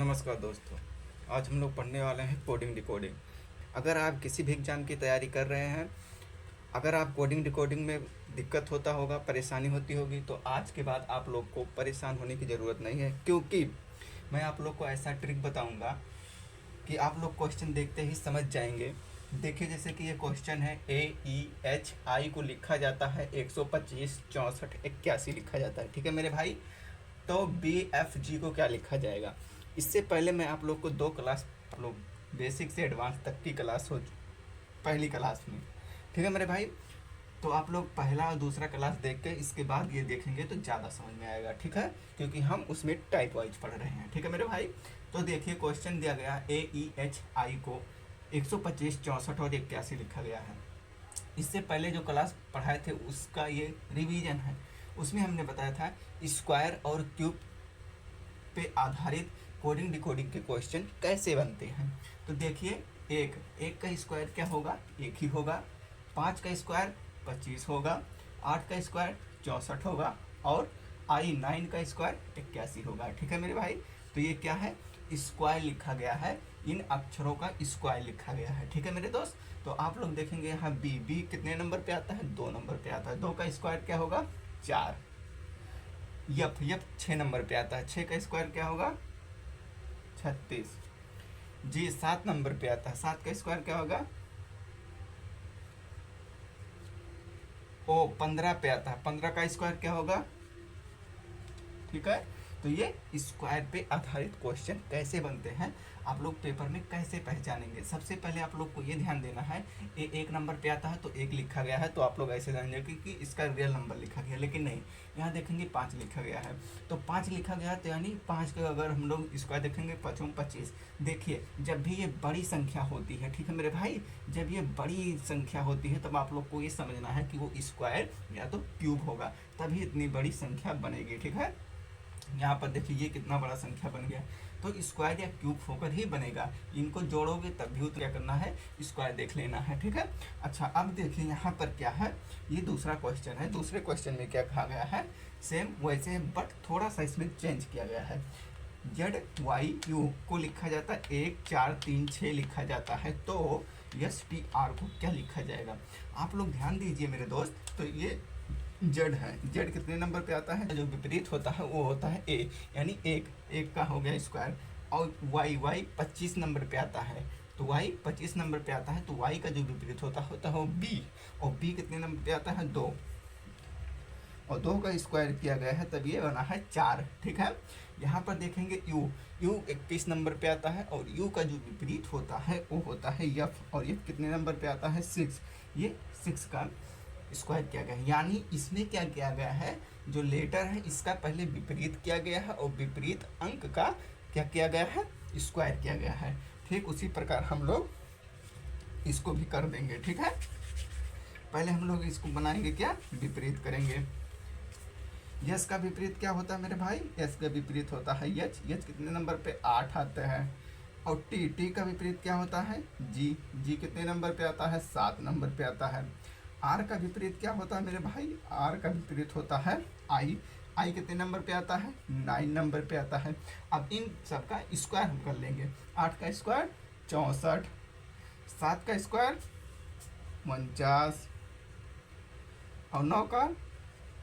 नमस्कार दोस्तों। आज हम लोग पढ़ने वाले हैं कोडिंग डिकोडिंग। अगर आप किसी भी एग्ज़ाम की तैयारी कर रहे हैं, अगर आप कोडिंग डिकोडिंग में दिक्कत होता होगा, परेशानी होती होगी, तो आज के बाद आप लोग को परेशान होने की ज़रूरत नहीं है, क्योंकि मैं आप लोग को ऐसा ट्रिक बताऊंगा कि आप लोग क्वेश्चन देखते ही समझ जाएंगे। देखिए, जैसे कि ये क्वेश्चन है, AEHI को लिखा जाता है 125 64 81 लिखा जाता है। ठीक है मेरे भाई, तो BFG को क्या लिखा जाएगा? इससे पहले मैं आप लोग को दो क्लास, आप लोग बेसिक से एडवांस तक की क्लास हो पहली क्लास में। ठीक है मेरे भाई, तो आप लोग पहला और दूसरा क्लास देख के इसके बाद ये देखेंगे तो ज़्यादा समझ में आएगा। ठीक है, क्योंकि हम उसमें टाइप वाइज पढ़ रहे हैं। ठीक है मेरे भाई, तो देखिए क्वेश्चन दिया गया AEHI को 125 64 और 81 लिखा गया है। इससे पहले जो क्लास पढ़ाए थे उसका ये रिवीजन है। उसमें हमने बताया था स्क्वायर और क्यूब पे आधारित कोडिंग डिकोडिंग के क्वेश्चन कैसे बनते हैं। तो देखिए, एक का स्क्वायर क्या होगा? एक ही होगा। 5 का स्क्वायर 25 होगा। 8 का स्क्वायर 64 होगा। और I9 का स्क्वायर 81 होगा। ठीक है मेरे भाई, तो ये क्या है? स्क्वायर लिखा गया है, इन अक्षरों का स्क्वायर लिखा गया है। ठीक है मेरे दोस्त, तो आप लोग देखेंगे यहाँ बी कितने नंबर पे आता है? 2 नंबर पे आता है। 2 का स्क्वायर क्या होगा? 4। यप 6 नंबर पे आता है। 6 का स्क्वायर क्या होगा? 36। जी 7 नंबर पे आता है। 7 का स्क्वायर क्या होगा? 15 पे आता है। 15 का स्क्वायर क्या होगा? ठीक है, तो ये स्क्वायर पे आधारित क्वेश्चन कैसे बनते हैं, आप लोग पेपर में कैसे पहचानेंगे? सबसे पहले आप लोग को ये ध्यान देना है, एक नंबर पे आता है तो 1 लिखा गया है, तो आप लोग ऐसे जानेंगे कि इसका रियल नंबर लिखा गया, लेकिन नहीं, यहाँ देखेंगे 5 लिखा गया है। तो 5 लिखा गया तो यानी 5 का अगर हम लोग स्क्वायर देखेंगे 5 25। देखिए, जब भी ये बड़ी संख्या होती है, ठीक है मेरे भाई, जब ये बड़ी संख्या होती है तब आप लोग को ये समझना है कि वो स्क्वायर या तो क्यूब होगा, तभी इतनी बड़ी संख्या बनेगी। ठीक है, यहाँ पर देखिए ये कितना बड़ा संख्या बन गया, तो स्क्वायर या क्यूब होकर ही बनेगा। इनको जोड़ोगे तब भी क्या करना है? स्क्वायर देख लेना है। ठीक है, अच्छा अब देखिए यहाँ पर क्या है, ये दूसरा क्वेश्चन है। दूसरे क्वेश्चन में क्या कहा गया है? सेम वैसे है, बट थोड़ा सा इसमें चेंज किया गया है। ZYU को लिखा जाता है 1 4 3 6 लिखा जाता है, तो STR को क्या लिखा जाएगा? आप लोग ध्यान दीजिए मेरे दोस्त, तो ये जेड है। जेड कितने नंबर पे आता है? जो विपरीत होता है वो होता है ए, यानी एक का हो गया स्क्वायर। और वाई 25 नंबर पे आता है, तो वाई 25 नंबर पे आता है, तो वाई का जो विपरीत होता है बी, और बी कितने नंबर पे आता है? 2, और 2 का स्क्वायर किया गया है, तब ये बना है 4। ठीक है, यहाँ पर देखेंगे यू 21 नंबर पे आता है, और यू का जो विपरीत होता है वो होता है यफ, और यफ कितने नंबर पे आता है? 6। ये 6 का स्क्वायर किया गया है, यानी इसमें क्या किया गया है? जो लेटर है इसका पहले विपरीत किया गया है, और विपरीत अंक का क्या किया गया है? स्क्वायर किया गया है। ठीक उसी प्रकार हम लोग इसको भी कर देंगे। ठीक है, पहले हम लोग इसको बनाएंगे, क्या विपरीत करेंगे। यस का विपरीत क्या होता है मेरे भाई? यस का विपरीत होता है यच। यच कितने नंबर पे? 8 आता है। और टी का विपरीत क्या होता है? जी। जी कितने नंबर पे आता है? 7 नंबर पे आता है। आर का विपरीत क्या होता है मेरे भाई? आर का विपरीत होता है आई। आई कितने नंबर पे आता है? 9 नंबर पे आता है। अब इन सब का स्क्वायर हम कर लेंगे। 8 का स्क्वायर 64, 7 का स्क्वायर 49, और 9 का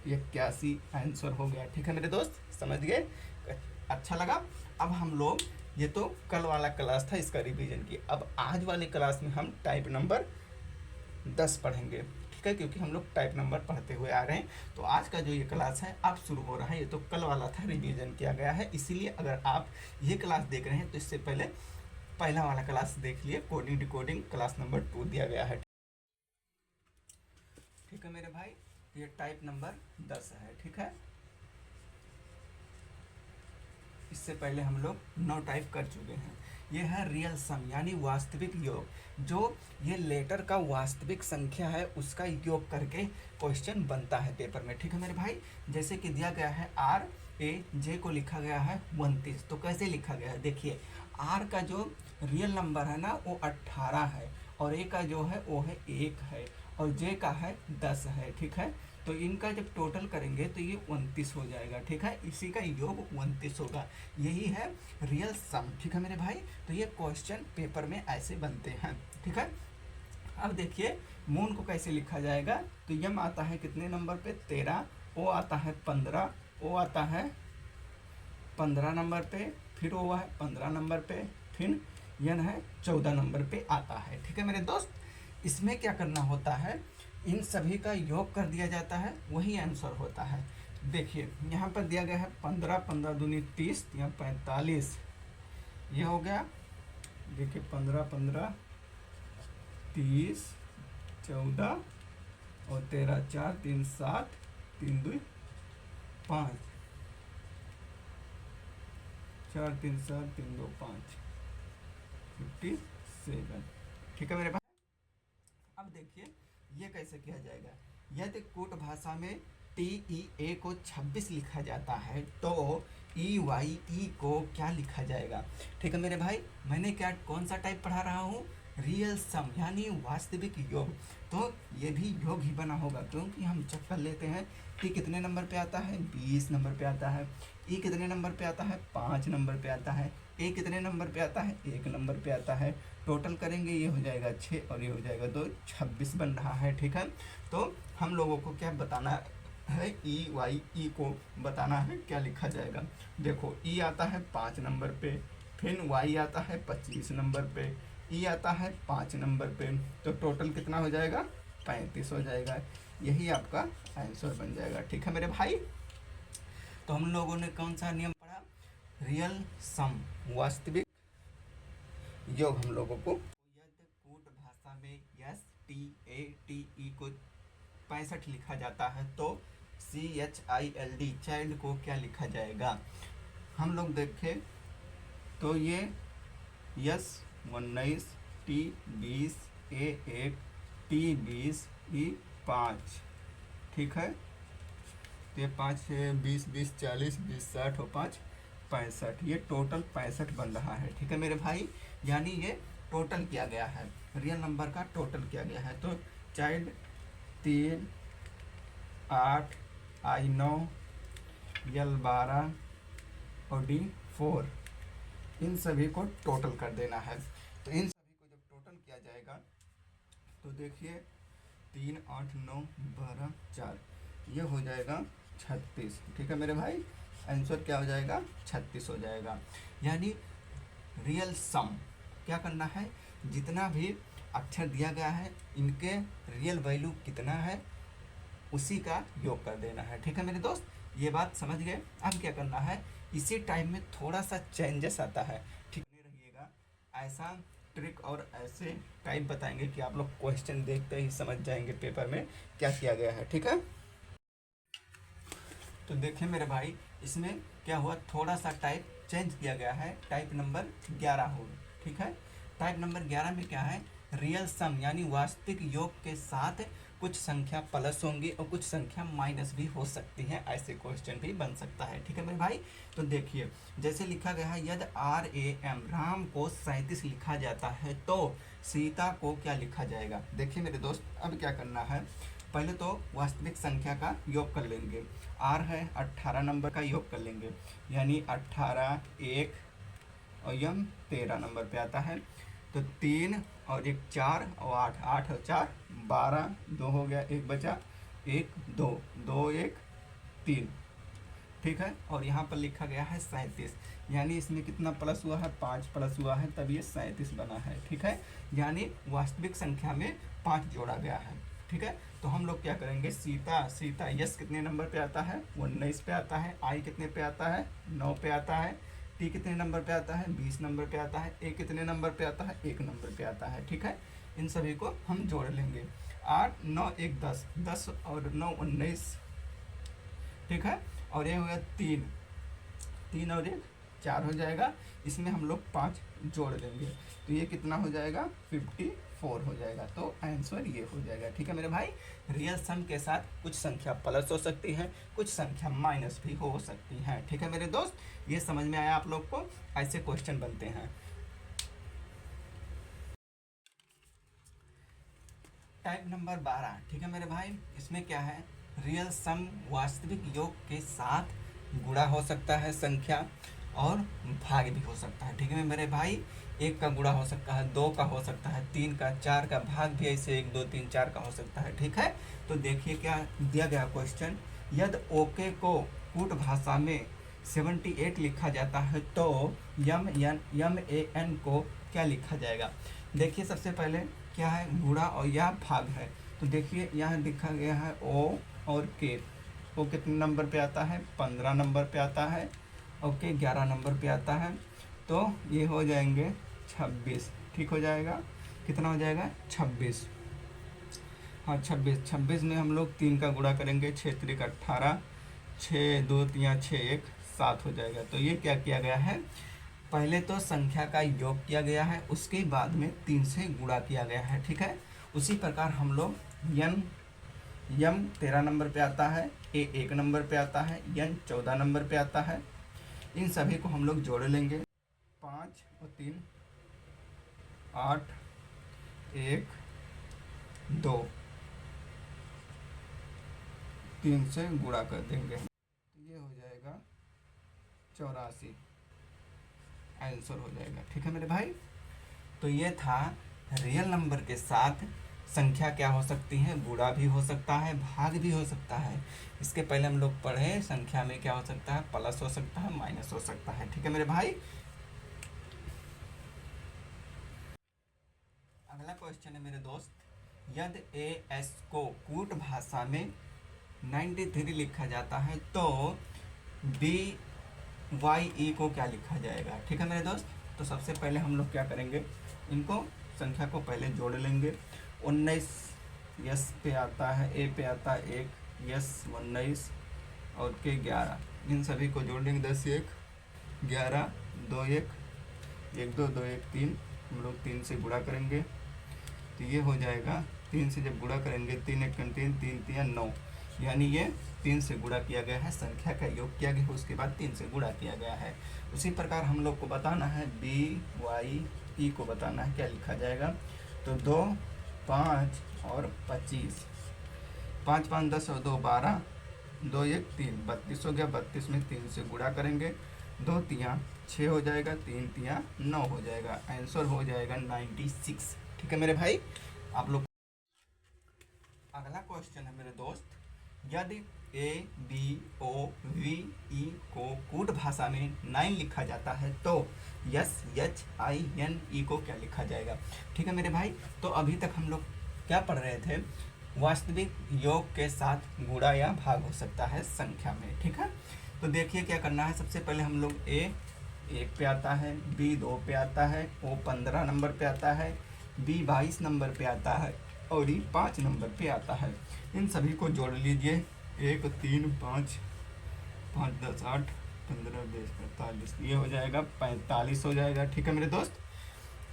81 आंसर हो गया। ठीक है मेरे दोस्त, समझ गए? अच्छा लगा। अब हम लोग, ये तो कल वाला क्लास था, इसका रिवीजन किया। अब आज वाले क्लास में हम टाइप नंबर 10 पढ़ेंगे। ठीक है, क्योंकि हम लोग टाइप नंबर पढ़ते हुए आ रहे हैं, तो आज का जो ये क्लास है अब शुरू हो रहा है। ये तो कल वाला था, रिवीजन किया गया है, इसीलिए अगर आप ये क्लास देख रहे हैं तो इससे पहले पहला वाला क्लास देख लिए, कोडिंग डिकोडिंग क्लास नंबर 2 दिया गया है। ठीक है मेरे भाई, ये टाइप नंबर 10 है। ठीक है, इससे पहले हम लोग 9 टाइप कर चुके हैं। ये है रियल सम, यानी वास्तविक योग। जो ये लेटर का वास्तविक संख्या है उसका योग करके क्वेश्चन बनता है पेपर में। ठीक है मेरे भाई, जैसे कि दिया गया है RAJ को लिखा गया है 29, तो कैसे लिखा गया है? देखिए, R का जो रियल नंबर है ना वो 18 है, और A का जो है वो है 1 है, और J का है 10 है। ठीक है, तो इनका जब टोटल करेंगे तो ये 29 हो जाएगा। ठीक है, इसी का योग 29 होगा, यही है रियल सम। ठीक है मेरे भाई, तो ये क्वेश्चन पेपर में ऐसे बनते हैं। ठीक है, अब देखिए मून को कैसे लिखा जाएगा। तो यम आता है कितने नंबर पे, 13, ओ आता है 15, ओ आता है 15 नंबर पे, फिर ओ है 15 नंबर पे, फिर यन है 14 नंबर पे आता है। ठीक है मेरे दोस्त, इसमें क्या करना होता है, इन सभी का योग कर दिया जाता है, वही आंसर होता है। देखिए यहाँ पर दिया गया है 15, 15 दूनी 30, यहाँ 45, ये हो गया। देखिए 15, 15, 30, 14 और 13, 4, 3, 7, 3, 2, 5, 4, 3, 7, 3, 2, 5, 57। ठीक है मेरे भाई, अब देखिए ये कैसे किया जाएगा। यदि कूट भाषा में TEA को 26 लिखा जाता है तो EYE को क्या लिखा जाएगा। ठीक है मेरे भाई, मैंने क्या कौन सा टाइप पढ़ा रहा हूँ, रियल सम यानी वास्तविक योग। तो ये भी योग ही बना होगा, क्योंकि हम चेक कर लेते हैं कि कितने नंबर पे आता है, 20 नंबर पे आता है। ई कितने नंबर पे आता है, 5 नंबर पे आता है। ए कितने नंबर पे आता है, 1 नंबर पे आता है। टोटल करेंगे ये हो जाएगा 6 और ये हो जाएगा 2, 26 बन रहा है। ठीक है, तो हम लोगों को क्या बताना है, EYE को बताना है क्या लिखा जाएगा। देखो ई आता है 5 नंबर पे, फिर वाई आता है 25 नंबर पे, ई आता है 5 नंबर पे, तो टोटल कितना हो जाएगा, 35 हो जाएगा। यही आपका आंसर बन जाएगा। ठीक है मेरे भाई, तो हम लोगों ने कौन सा नियम पढ़ा, रियल सम वास्तविक योग। हम लोगों को यदि कूट भाषा में STATE को 65 लिखा जाता है तो CHILD चाइल्ड को क्या लिखा जाएगा। हम लोग देखें तो ये yes 19, T20, A1, T20, E5। ठीक है, तो ये 5 है 20, 20, 40, 20, 60 और 5, 65। ये टोटल 65 बन रहा है। ठीक है मेरे भाई, यानी ये टोटल किया गया है, रियल नंबर का टोटल किया गया है। तो चाइल्ड 3, 8, I9, L12 और D4, इन सभी को टोटल कर देना है। तो इन सभी को जब टोटल किया जाएगा तो देखिए 3, 8, 9, 12, 4, ये हो जाएगा 36। ठीक है मेरे भाई, आंसर क्या हो जाएगा, 36 हो जाएगा। यानी रियल सम क्या करना है, जितना भी अक्षर दिया गया है इनके रियल वैल्यू कितना है उसी का योग कर देना है। ठीक है मेरे दोस्त, ये बात समझ गए। अब क्या करना है, इसी टाइम में थोड़ा सा चेंजेस आता है, ठीक नहीं रहिएगा। ऐसा ट्रिक और ऐसे टाइप बताएंगे कि आप लोग क्वेश्चन देखते ही समझ जाएंगे पेपर में क्या किया गया है। ठीक है, तो देखिए मेरे भाई, इसमें क्या हुआ, थोड़ा सा टाइप चेंज किया गया है, टाइप नंबर 11 हो। ठीक है, टाइप नंबर 11 में क्या है, रियल सम यानी वास्तविक योग के साथ कुछ संख्या प्लस होंगी और कुछ संख्या माइनस भी हो सकती है, ऐसे क्वेश्चन भी बन सकता है। ठीक है मेरे भाई, तो देखिए जैसे लिखा गया है, यदि RAM राम को 37 लिखा जाता है तो सीता को क्या लिखा जाएगा। देखिए मेरे दोस्त, अब क्या करना है, पहले तो वास्तविक संख्या का योग कर लेंगे। R है 18 नंबर का योग कर लेंगे, यानी 18, 1 और यम 13 नंबर पे आता है। तो 3 और 1 4 और 8, 8 और 4 12, 2 हो गया, 1 बचा, 1 2, 2 1 3। ठीक है, और यहाँ पर लिखा गया है 37, यानी इसमें कितना प्लस हुआ है, 5 प्लस हुआ है, तब ये 37 बना है। ठीक है, यानी वास्तविक संख्या में 5 जोड़ा गया है। ठीक है, तो हम लोग क्या करेंगे, सीता यस कितने नंबर पे आता है, 19 पे आता है। आई कितने पे आता है, 9 पे आता है। टी कितने नंबर पे आता है, 20 नंबर पे आता है। ए कितने नंबर पे आता है, 1 नंबर पे आता है। ठीक है, इन सभी को हम जोड़ लेंगे। 8 9 1 10, 10 और 9 19। ठीक है, और ये हो गया 3 और 1 4 हो जाएगा। इसमें हम लोग 5 जोड़ देंगे तो ये कितना हो जाएगा, 54 हो जाएगा। तो आंसर ये हो जाएगा। ठीक है मेरे भाई, रियल सम के साथ कुछ संख्या प्लस हो सकती है, कुछ संख्या माइनस भी हो सकती है। ठीक है मेरे दोस्त, ये समझ में आया आप लोग को, ऐसे क्वेश्चन बनते हैं। टाइप नंबर 12, ठीक है मेरे भाई, इसमें क्या है, रियल सम वास्तविक योग के साथ गुणा हो सकता है संख्या और भाग भी हो सकता है। ठीक है मेरे भाई, एक का गुणा हो सकता है, दो का हो सकता है, तीन का, चार का, भाग भी ऐसे एक दो तीन चार का हो सकता है। ठीक है, तो देखिए क्या दिया गया क्वेश्चन, यदि ओके को कूट भाषा में 78 लिखा जाता है तो MAN को क्या लिखा जाएगा। देखिए सबसे पहले क्या है, गुणा और या भाग है। तो देखिए यहाँ लिखा गया है O और K। ओ कितने नंबर पे आता है, 15 नंबर पे आता है। ओके 11 नंबर पे आता है। तो ये हो जाएंगे 26। ठीक हो जाएगा, कितना हो जाएगा 26। हाँ 26 में हम लोग 3 का गुणा करेंगे, 6 3 18, 6 2 3 6 1 7 हो जाएगा। तो ये क्या किया गया है, पहले तो संख्या का योग किया गया है, उसके बाद में 3 से गुणा किया गया है। ठीक है, उसी प्रकार हम लोग यम 13 नंबर पे आता है, ए 1 नंबर पे आता है, यन 14 नंबर पे आता है। इन सभी को हम लोग जोड़ लेंगे, 5 और 3 8 1 2, 3 से गुणा कर देंगे तो ये हो जाएगा 84, आंसर हो जाएगा। ठीक है मेरे भाई, तो ये था रियल नंबर के साथ संख्या क्या हो सकती है, गुणा भी हो सकता है, भाग भी हो सकता है। इसके पहले हम लोग पढ़े संख्या में क्या हो सकता है, प्लस हो सकता है, माइनस हो सकता है। ठीक है मेरे भाई, अगला क्वेश्चन है मेरे दोस्त, यदि AS को कूट भाषा में 93 लिखा जाता है तो BYE को क्या लिखा जाएगा। ठीक है मेरे दोस्त, तो सबसे पहले हम लोग क्या करेंगे, इनको संख्या को पहले जोड़ लेंगे। 19 यस पे आता है, ए पे आता है 1, यस 19 और के 11, इन सभी को जोड़ लेंगे। 10 1 11 2 1 1 2 2 1 3, हम लोग 3 से गुणा करेंगे तो ये हो जाएगा। 3 से जब गुणा करेंगे 3 1 3 3 3 9, यानी ये 3 से गुणा किया गया है, संख्या का योग किया गया है, उसके बाद 3 से गुणा किया गया है। उसी प्रकार हम लोग को बताना है BYE को बताना है क्या लिखा जाएगा। तो 2 5 और 25, 5 5 10 और 2 12, 2 1 3 32 हो गया। 32 में 3 से गुणा करेंगे, 2 3 6 हो जाएगा, 3 3 9 हो जाएगा, आंसर हो जाएगा 96। ठीक है मेरे भाई, आप लोग अगला क्वेश्चन है मेरे दोस्त, यदि ABOVE को कूट भाषा में 9 लिखा जाता है तो SHINE को क्या लिखा जाएगा। ठीक है मेरे भाई, तो अभी तक हम लोग क्या पढ़ रहे थे, वास्तविक योग के साथ गुणा या भाग हो सकता है संख्या में। ठीक है, तो देखिए क्या करना है, सबसे पहले हम लोग A 1 पे आता है, B 2 पे आता है, O 15 नंबर पे आता है, B 22 नंबर पे आता है और E 5 नंबर पे आता है। इन सभी को जोड़ लीजिए, 1 3 5 5 10 8 15 20 45, ये हो जाएगा 45 हो जाएगा। ठीक है मेरे दोस्त,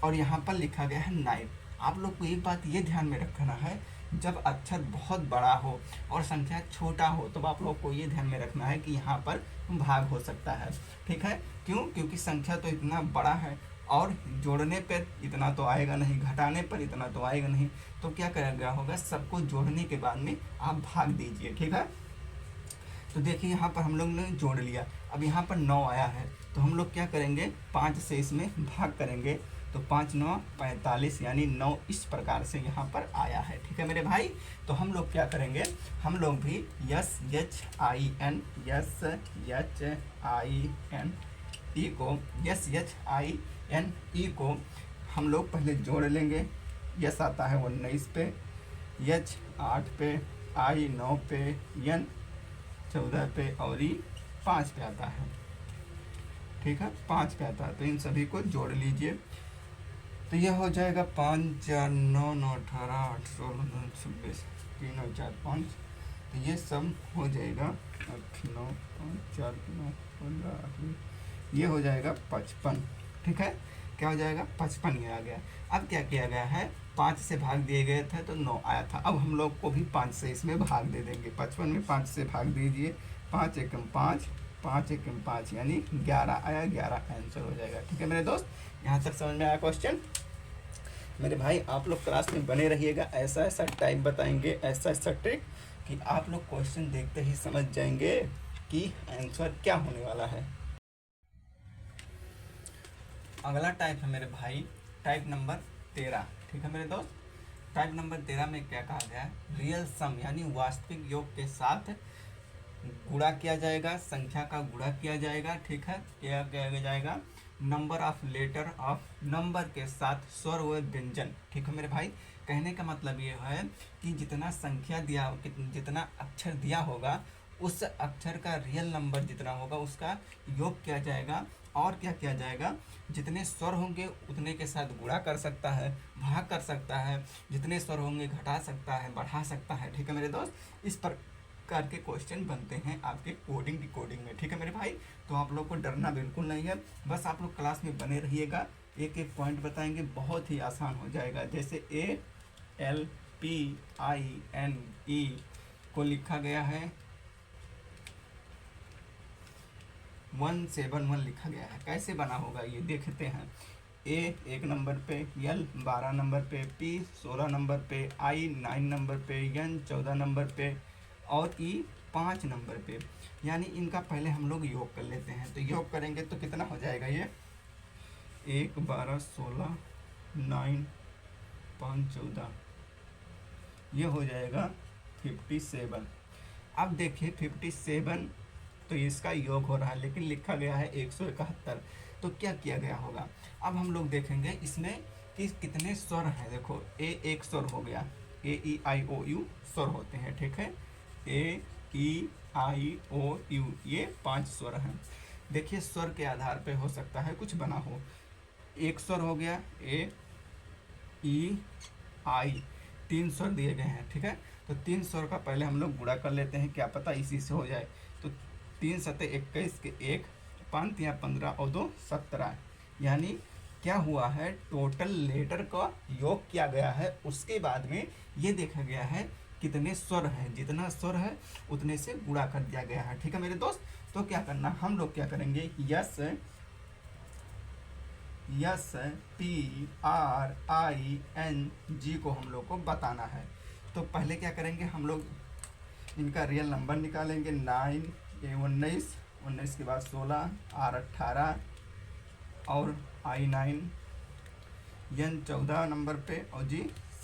और यहाँ पर लिखा गया है 9। आप लोग को एक बात ये ध्यान में रखना है, जब अक्षर बहुत बड़ा हो और संख्या छोटा हो तो आप लोग को ये ध्यान में रखना है कि यहाँ पर भाग हो सकता है। ठीक है, क्यों, क्योंकि संख्या तो इतना बड़ा है और जोड़ने पर इतना तो आएगा नहीं, घटाने पर इतना तो आएगा नहीं, तो क्या करेगा होगा, सबको जोड़ने के बाद में आप भाग दीजिए। ठीक है, तो देखिए यहाँ पर हम लोग ने जोड़ लिया, अब यहाँ पर 9 आया है तो हम लोग क्या करेंगे, 5 से इसमें भाग करेंगे तो 5 9 45, यानी 9 इस प्रकार से यहाँ पर आया है। ठीक है मेरे भाई, तो हम लोग क्या करेंगे, हम लोग भी SHINE को SHINE को हम लोग पहले जोड़ लेंगे। यस आता है 19 पे, H 8 पे, I 9 पे, N 14 पे और E 5 पे आता है। ठीक है, 5 पे आता है, तो इन सभी को जोड़ लीजिए तो यह हो जाएगा 5 4 9 9 18 8 16 26 3 और 4 5, तो ये सब हो जाएगा 8 9 5 4 9 15 8, ये हो जाएगा 55। ठीक है, क्या हो जाएगा 55, ये आ गया। अब क्या किया गया है, 5 से भाग दिए गए थे तो 9 आया था, अब हम लोग को भी 5 से इसमें भाग दे देंगे। 55 में 5 से भाग दीजिए, 5 1 5 5 1 5, यानी 11 आया, 11 आंसर हो जाएगा। ठीक है मेरे दोस्त, यहाँ तक समझ में आया क्वेश्चन। मेरे भाई आप लोग क्लास में बने रहिएगा, ऐसा ऐसा टाइप बताएंगे, ऐसा ऐसा ट्रिक कि आप लोग क्वेश्चन देखते ही समझ जाएंगे कि आंसर क्या होने वाला है। अगला टाइप है मेरे भाई टाइप नंबर 13। ठीक है मेरे दोस्त, टाइप नंबर 13 में क्या कहा गया है, रियल सम यानी वास्तविक योग के साथ गुणा किया जाएगा, संख्या का गुणा किया जाएगा। ठीक है, क्या किया जाएगा, number of letter of number के साथ स्वर व व्यंजन। ठीक है मेरे भाई, कहने का मतलब ये है कि जितना संख्या दिया, जितना अक्षर दिया होगा उस अक्षर का रियल नंबर जितना होगा उसका योग किया जाएगा। और क्या किया जाएगा, जितने स्वर होंगे उतने के साथ गुणा कर सकता है, भाग कर सकता है, जितने स्वर होंगे घटा सकता है, बढ़ा सकता है। ठीक है मेरे दोस्त, इस प्रकार के क्वेश्चन बनते हैं आपके कोडिंग डिकोडिंग में। ठीक है मेरे भाई, तो आप लोग को डरना बिल्कुल नहीं है, बस आप लोग क्लास में बने रहिएगा, एक एक पॉइंट बताएंगे, बहुत ही आसान हो जाएगा। जैसे ALPINE को लिखा गया है 171 लिखा गया है, कैसे बना होगा ये देखते हैं। A 1 नंबर पे, L 12 नंबर पे, P 16 नंबर पे, I 9 नंबर पे, N 14 नंबर पे और E 5 नंबर पे। यानी इनका पहले हम लोग योग कर लेते हैं। तो योग करेंगे तो कितना हो जाएगा, ये 1 12 16 9 5 14, ये हो जाएगा 57। अब देखिए 57 तो इसका योग हो रहा है, लेकिन लिखा गया है 171। तो क्या किया गया होगा, अब हम लोग देखेंगे इसमें कि कितने स्वर हैं। देखो ए एक स्वर हो गया, AEIOU स्वर होते हैं। ठीक है, AEIOU ये 5 स्वर हैं। देखिए स्वर के आधार पे हो सकता है कुछ बना हो। एक स्वर हो गया AEI, 3 स्वर दिए गए हैं। ठीक है, तो 3 स्वर का पहले हम लोग गुणा कर लेते हैं, क्या पता इसी से हो जाए। तो 3 सते 21 के 1 5 या 15 और 2 17, यानी क्या हुआ है, टोटल लेटर का योग किया गया है। उसके बाद में ये देखा गया है कितने स्वर हैं, जितना स्वर है उतने से गुणा कर दिया गया है। ठीक है मेरे दोस्त, तो क्या करना, हम लोग क्या करेंगे, यस PRING को हम लोग को बताना है। तो पहले क्या करेंगे, हम लोग इनका रियल नंबर निकालेंगे। 9 A 19, 19 के बाद 16, R 18 और I 9, N 14 नंबर पे और G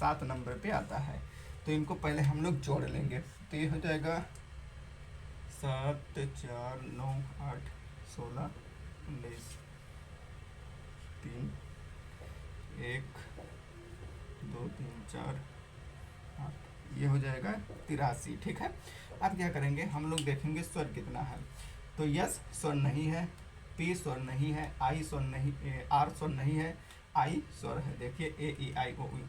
7 नंबर पे आता है। तो इनको पहले हम लोग जोड़ लेंगे। तो ये हो जाएगा 7 4 9 8 16 19 3 1 2 3 4 8, ये हो जाएगा 83। ठीक है, अब क्या करेंगे, हम लोग देखेंगे स्वर कितना है। तो यस स्वर नहीं है, P स्वर नहीं है, I स्वर नहीं, R स्वर नहीं है, I स्वर है। देखिए AEIOU,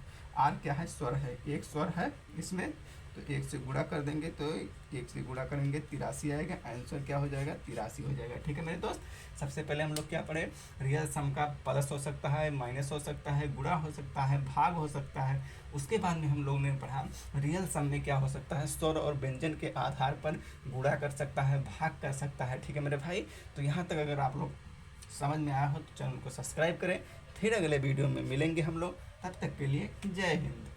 R क्या है, स्वर है, एक स्वर है इसमें। तो 1 से गुणा कर देंगे, तो 1 से गुणा करेंगे 83 आएगा, आंसर क्या हो जाएगा, 83 हो जाएगा। ठीक है मेरे दोस्त, सबसे पहले हम लोग क्या पढ़े, रियल सम का प्लस हो सकता है, माइनस हो सकता है, गुणा हो सकता है, भाग हो सकता है। उसके बाद में हम लोग ने पढ़ा रियल सम में क्या हो सकता है, स्वर और व्यंजन के आधार पर गुणा कर सकता है, भाग कर सकता है। ठीक है मेरे भाई, तो यहाँ तक अगर आप लोग समझ में आया हो तो चैनल को सब्सक्राइब करें। फिर अगले वीडियो में मिलेंगे हम लोग, तब तक के लिए जय हिंद।